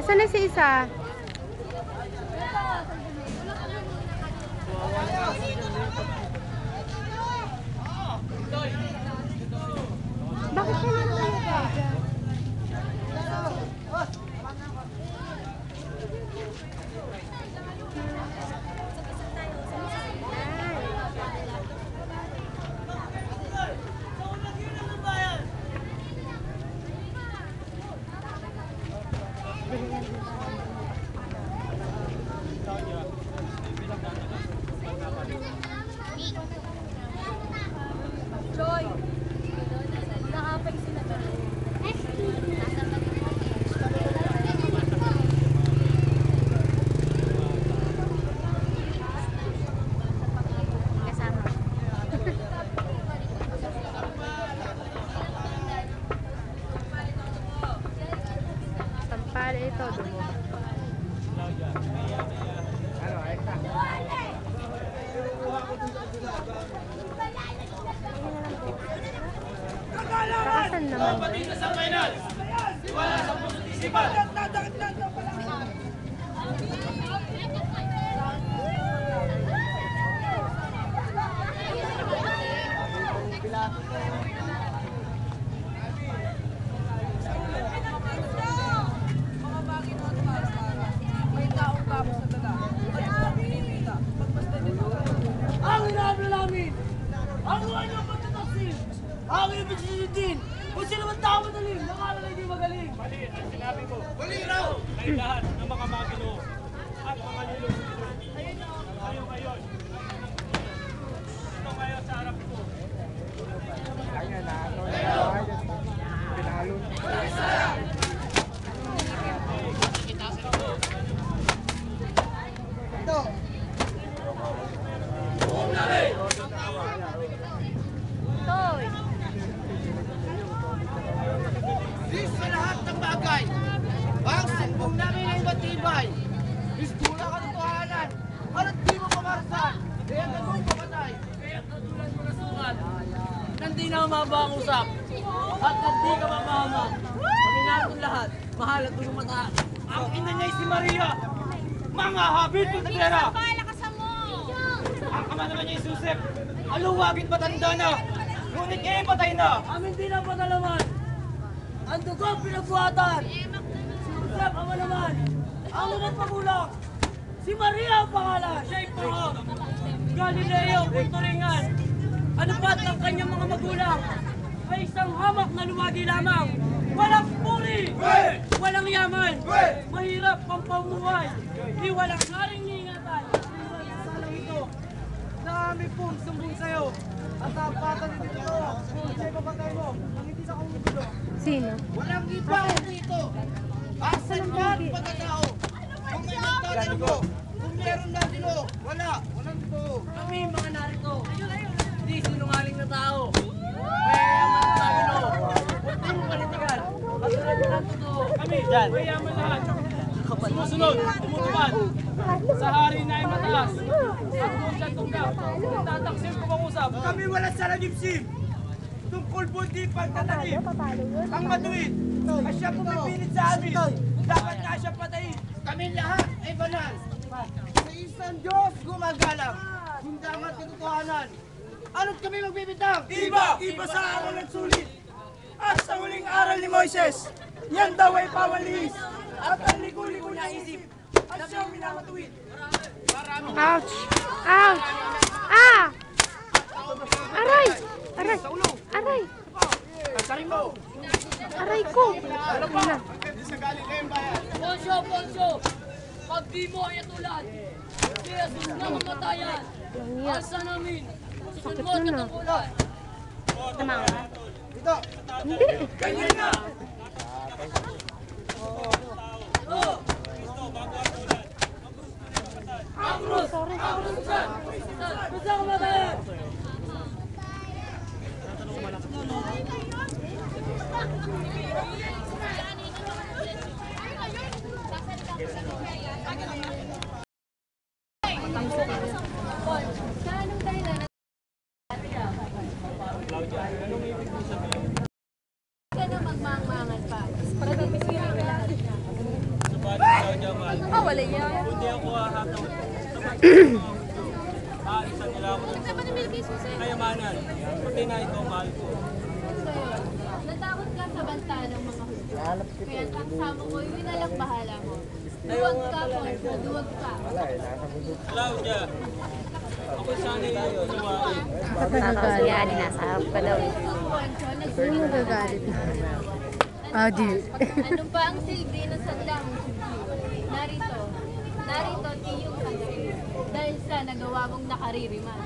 Asan na si isa? Bakit ka naman nagkakaya? Joy! Nakapay sila ba? Kasama. Sampal ito, dumo. Kakasan naman. Papunta sa final. Wala sa positisipan. Ang inaabla namin! Ang kanyang pagtataksin! Ang ibig sisitin! Kung sino man tao madaling, nakala hindi magaling! Mali ang sinabi mo. Mali raw! Ay lahat ng mga maginoo at mga niluluto. Tayo ngayon. Ito ngayon sa harap ko. Toy! Sa lahat ng bagay, ang sumbong namin ay matibay. Istura katotohanan, at di mo pamarasan, kaya ganun papatay. Kaya katulad mo na sukat, nandi na mababa ang usap, at nandi ka mamahamang. Kami natin lahat, mahal at tulong mata. Ang ina niya si Maria. Mga habit mo sa pera. Ang ama naman niya si Joseph. Aluwagin matanda na. Ngunit eh patay na. Amin din ang pagalaman. Ang dugo pinagbuhatan. Si Joseph ama naman. Ang unang pagulang. Si Maria ang pangalan. Siya'y pango. Galileo, Punturingan. Ano ba't ang kanyang mga magulang? Ay isang hamak na luwagi lamang. Walang puri! Walang yaman! Mahirap ang pamuhay! Di walang haring niingatan! Sa lang ito, na aming pong sumbong sa'yo. At ang patan ni dito, kung siya'y papatay mo, ang hindi sa kumugulo. Sino? Walang ibang dito. Asan man pagkatao. Kung may nagtatanong mo, kung meron na dito, wala. Walang dito. Kami mga narito. Hindi sinungaling na tao. Mayayaman na tayo, no? Huwag mo kalitigan. Katulad na lang totoo. Kami, mayaman lahat. Sumusunod, tumutupad. Sa hari na ay mataas. At kung siya tunggap, tataksil ko pang-usap. Kami wala sa lagipsim. Tungkol buti pagtatanim. Ang matuwid, ay siya pumipilit sa amin. Dapat nga siya patayin. Kami lahat ay banal. Sa isang Diyos gumagalang. Hindi ang katotohanan. Ano't kami magbibitang? Iba sa aral at sulit. At sa huling aral ni Moises, yan daw ay pawalis. At ang ligo-ligo na isip, at siyang minamatuwid. Ouch! Ouch! Ah! Aray! Aray! Aray! Pasarin mo. Aray ko! Ano pa? Ponso! Pag di mo ay atulad, kaya sunod na mamatayan. Asa namin, susunod mo at katapulan. Tama ka? Hindi! Ganyan na! Sorry. Basta kumakayan! Wala yan. Hindi ako hahataw. Aalisan nila ako ng kayamanan. Pati na ito, mahal ko. Natakot ka sa banta ng mga Hudyo. Kaya ang kasama ko, yun na lang bahala mo. Duwag ka, Poncho, duwag ka. Claudia, ako sana yung sumain. Yan, nasa harap ka daw. Poncho, Sino nagagalit na? Ah, di. Ano pa ang silbi ng sandang Hudyo? Narito, tiyong country. Dahil sa nagawa mong nakaririman.